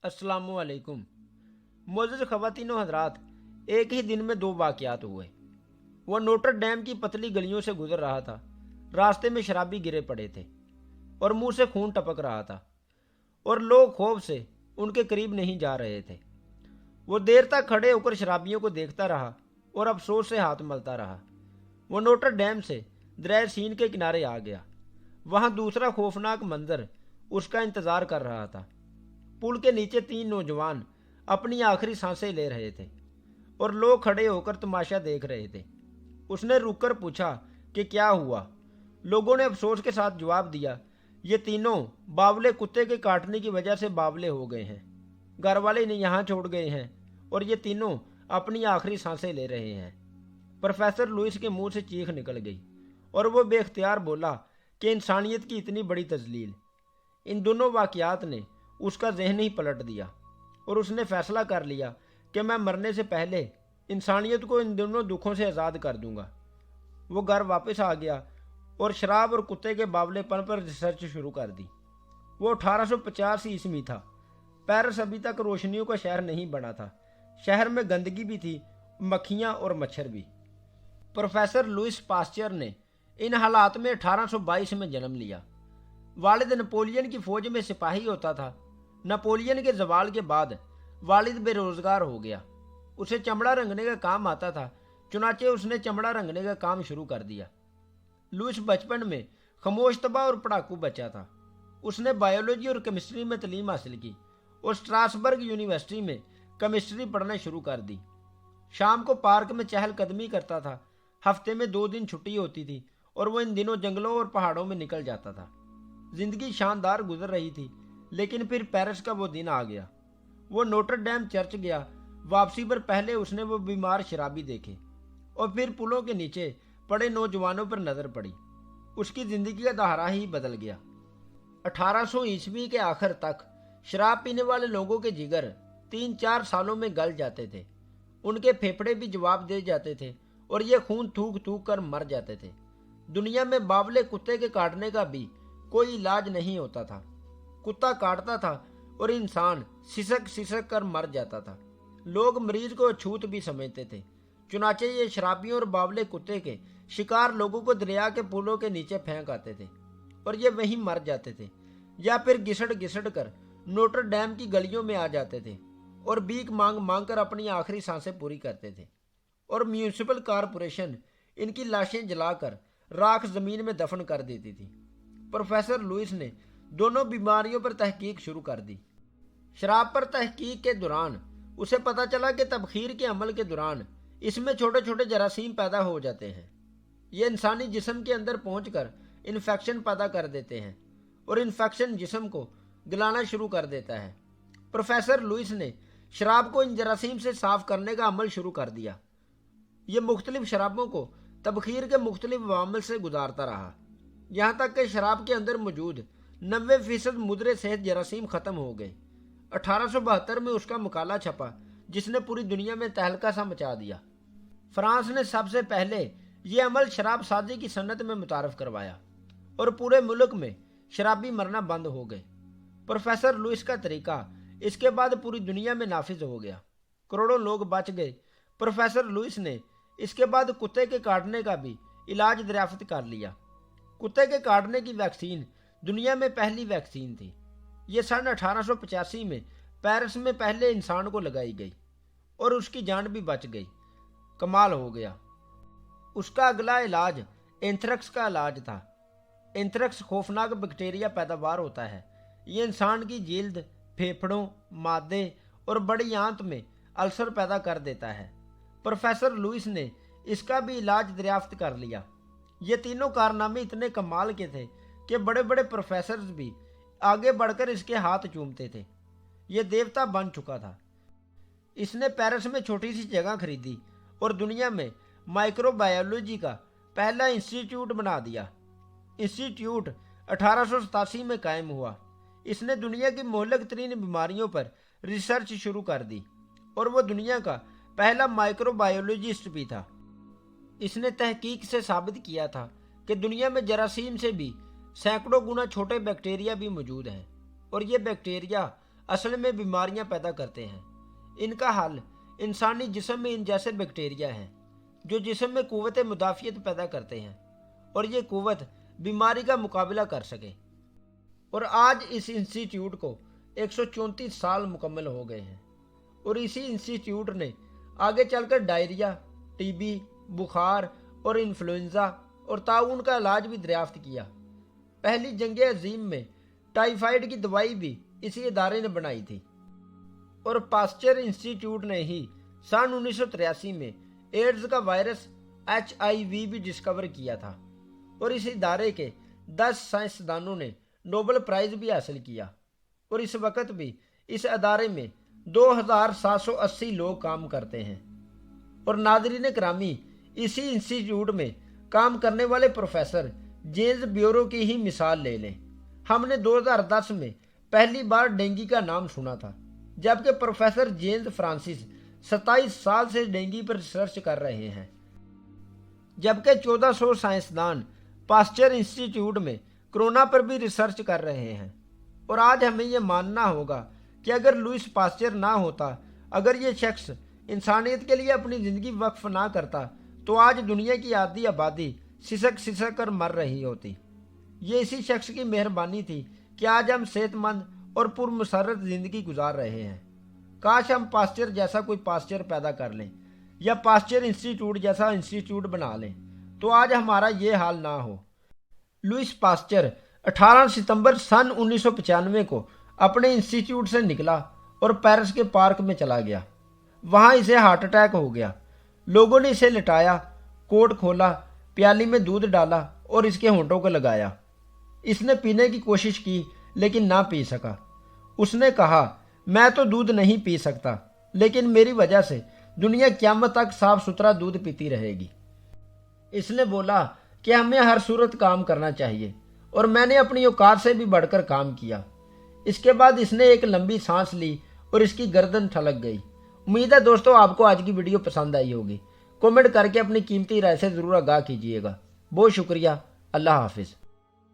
अस्सलाम वालेकुम। मोअज़्ज़ज़ ख़वातीन व हज़रात, एक ही दिन में दो वाक़यात हुए। वह नोटर डैम की पतली गलियों से गुजर रहा था। रास्ते में शराबी गिरे पड़े थे और मुंह से खून टपक रहा था और लोग खौफ से उनके करीब नहीं जा रहे थे। वो देर तक खड़े होकर शराबियों को देखता रहा और अफसोस से हाथ मलता रहा। वो नोटर डैम से दरिया सीन के किनारे आ गया। वहाँ दूसरा खौफनाक मंजर उसका इंतज़ार कर रहा था। पुल के नीचे तीन नौजवान अपनी आखिरी सांसें ले रहे थे और लोग खड़े होकर तमाशा देख रहे थे। उसने रुककर पूछा कि क्या हुआ। लोगों ने अफसोस के साथ जवाब दिया, ये तीनों बावले कुत्ते के काटने की वजह से बावले हो गए हैं। घर वाले इन्हें यहाँ छोड़ गए हैं और ये तीनों अपनी आखिरी सांसें ले रहे हैं। प्रोफेसर लुइस के मुंह से चीख निकल गई और वो बेख्तियार बोला कि इंसानियत की इतनी बड़ी तजलील। इन दोनों वाक़यात ने उसका जहन ही पलट दिया और उसने फैसला कर लिया कि मैं मरने से पहले इंसानियत को इन दोनों दुखों से आज़ाद कर दूंगा। वो घर वापस आ गया और शराब और कुत्ते के बावलेपन पर रिसर्च शुरू कर दी। वो 1850 ईस्वी था। पेरिस अभी तक रोशनियों का शहर नहीं बना था। शहर में गंदगी भी थी, मक्खियाँ और मच्छर भी। प्रोफेसर लुइस पास्चर ने इन हालात में 1822 में जन्म लिया। वालिद नेपोलियन की फौज में सिपाही होता था। नेपोलियन के जवाल के बाद वालिद बेरोजगार हो गया। उसे चमड़ा रंगने का काम आता था, चुनाचे उसने चमड़ा रंगने का काम शुरू कर दिया। लुइस बचपन में खामोश तबा और पढ़ाकू बच्चा था। उसने बायोलॉजी और केमिस्ट्री में तालीम हासिल की और स्ट्रासबर्ग यूनिवर्सिटी में केमिस्ट्री पढ़ना शुरू कर दी। शाम को पार्क में चहलकदमी करता था। हफ्ते में 2 दिन छुट्टी होती थी और वो इन दिनों जंगलों और पहाड़ों में निकल जाता था। जिंदगी शानदार गुजर रही थी, लेकिन फिर पेरिस का वो दिन आ गया। वो नोटर डैम चर्च गया। वापसी पर पहले उसने वो बीमार शराबी देखे और फिर पुलों के नीचे पड़े नौजवानों पर नजर पड़ी। उसकी जिंदगी का दहारा ही बदल गया। 1800 ईस्वी के आखिर तक शराब पीने वाले लोगों के जिगर 3-4 सालों में गल जाते थे। उनके फेफड़े भी जवाब दे जाते थे और ये खून थूक थूक कर मर जाते थे। दुनिया में बावले कुत्ते के काटने का भी कोई इलाज नहीं होता था। कुत्ता काटता था और इंसान सिसक सिसक कर मर जाता था। लोग मरीज को अछूत भी समझते थे। चुनाचे ये शराबियों और बावले कुत्ते के शिकार लोगों को दरिया के पुलों के नीचे फेंक आते थे और ये वहीं मर जाते थे, या फिर घिसड़ घिसड़ कर नोटर डैम की गलियों में आ जाते थे और भीख मांग मांग कर अपनी आखिरी सांसें पूरी करते थे। और म्यूनिसिपल कारपोरेशन इनकी लाशें जलाकर राख जमीन में दफन कर देती थी। प्रोफेसर लुइस ने दोनों बीमारियों पर तहकीक शुरू कर दी। शराब पर तहकीक के दौरान उसे पता चला कि तबखीर के अमल के दौरान इसमें छोटे छोटे जरासीम पैदा हो जाते हैं। ये इंसानी जिस्म के अंदर पहुंचकर इन्फेक्शन पैदा कर देते हैं और इन्फेक्शन जिस्म को गलाना शुरू कर देता है। प्रोफेसर लुइस ने शराब को इन जरासीम से साफ करने का अमल शुरू कर दिया। ये मुख्तलिफ शराबों को तबखीर के मुख्तलिफ अवामिल से गुजारता रहा, यहाँ तक कि शराब के अंदर मौजूद 90% मुदरे सेहत जरासीम ख़त्म हो गए। 1872 में उसका मकाला छपा जिसने पूरी दुनिया में तहलका सा मचा दिया। फ्रांस ने सबसे पहले ये अमल शराब साजी की सन्नत में मुतारफ करवाया और पूरे मुल्क में शराबी मरना बंद हो गए। प्रोफेसर लुइस का तरीका इसके बाद पूरी दुनिया में नाफिज हो गया। करोड़ों लोग बच गए। प्रोफेसर लुइस ने इसके बाद कुत्ते के काटने का भी इलाज दरियाफ्त कर लिया। कुत्ते के काटने की वैक्सीन दुनिया में पहली वैक्सीन थी। ये सन 1885 में पेरिस में पहले इंसान को लगाई गई और उसकी जान भी बच गई। कमाल हो गया। उसका अगला इलाज एंथ्रेक्स का इलाज था। एंथ्रेक्स खौफनाक बैक्टीरिया पैदावार होता है। ये इंसान की जिल्द, फेफड़ों, मादे और बड़ी आंत में अल्सर पैदा कर देता है। प्रोफेसर लुइस ने इसका भी इलाज दरियाफ्त कर लिया। ये तीनों कारनामे इतने कमाल के थे कि बड़े बड़े प्रोफेसर्स भी आगे बढ़कर इसके हाथ चूमते थे। ये देवता बन चुका था। इसने पेरिस में छोटी सी जगह खरीदी और दुनिया में माइक्रोबायोलॉजी का पहला इंस्टीट्यूट बना दिया। इंस्टीट्यूट 1887 में कायम हुआ। इसने दुनिया की मोहल्लक तरीन बीमारियों पर रिसर्च शुरू कर दी और वो दुनिया का पहला माइक्रोबायोलॉजिस्ट भी था। इसने तहकीक से साबित किया था कि दुनिया में जरासीम से भी सैकड़ों गुना छोटे बैक्टीरिया भी मौजूद हैं और ये बैक्टीरिया اصل میں بیماریاں پیدا کرتے ہیں۔ ان کا حل انسانی جسم میں ان جیسے بیکٹیریا ہیں جو جسم میں قوت مدافعت پیدا کرتے ہیں اور یہ قوت بیماری کا مقابلہ کر سکے۔ اور آج اس انسٹیٹیوٹ کو 134 سال مکمل ہو گئے ہیں، اور اسی انسٹیٹیوٹ نے آگے چل کر ڈائریا، ٹی بی، بخار اور انفلوئنزا اور طاعون کا علاج بھی دریافت کیا۔ پہلی جنگ عظیم میں ٹائیفائیڈ کی دوائی بھی اسی ادارے نے بنائی تھی، اور پاسچر انسٹیٹیوٹ نے ہی سن 1983 میں ایڈز کا وائرس HIV بھی ڈسکور کیا تھا، اور اس ادارے کے 10 سائنسدانوں نے نوبل پرائز بھی حاصل کیا، اور اس وقت بھی اس ادارے میں 2780 لوگ کام کرتے ہیں۔ اور ناظرین کرامی، اسی انسٹیٹیوٹ میں کام کرنے والے پروفیسر جیمز بیورو کی ہی مثال لے لیں۔ ہم نے 2010 میں پہلی بار ڈینگی کا نام سنا تھا، جبکہ پروفیسر جیمز فرانسس 27 سال سے ڈینگی پر ریسرچ کر رہے ہیں، جبکہ 1400 سائنسدان پاسچر انسٹیٹیوٹ میں کرونا پر بھی ریسرچ کر رہے ہیں۔ اور آج ہمیں یہ ماننا ہوگا کہ اگر لوئس پاسچر نہ ہوتا، اگر یہ شخص انسانیت کے لیے اپنی زندگی وقف نہ کرتا، تو آج دنیا کی آدھی آبادی سسک کر مر رہی ہوتی۔ یہ اسی شخص کی مہربانی تھی کہ آج ہم صحت مند اور پرمسرت زندگی گزار رہے ہیں۔ کاش ہم پاسچر جیسا کوئی پاسچر پیدا کر لیں، یا پاسچر انسٹیٹیوٹ جیسا انسٹیٹیوٹ بنا لیں، تو آج ہمارا یہ حال نہ ہو۔ لوئس پاسچر 18 ستمبر سن 1995 کو اپنے انسٹیٹیوٹ سے نکلا اور پیرس کے پارک میں چلا گیا۔ وہاں اسے ہارٹ اٹیک ہو گیا۔ لوگوں نے اسے لٹایا، کوٹ کھولا، پیالی میں دودھ ڈالا اور اس کے ہونٹوں کو لگایا۔ اس نے پینے کی کوشش کی لیکن نہ پی سکا۔ اس نے کہا، میں تو دودھ نہیں پی سکتا، لیکن میری وجہ سے دنیا قیامت تک صاف ستھرا دودھ پیتی رہے گی۔ اس نے بولا کہ ہمیں ہر صورت کام کرنا چاہیے، اور میں نے اپنی اوقات سے بھی بڑھ کر کام کیا۔ اس کے بعد اس نے ایک لمبی سانس لی اور اس کی گردن ٹھلک گئی۔ امید ہے دوستو آپ کو آج کی ویڈیو پسند آئی ہوگی۔ کومنٹ کر کے اپنی قیمتی رائے سے ضرور آگاہ کیجیے گا۔ بہت شکریہ۔ اللہ حافظ۔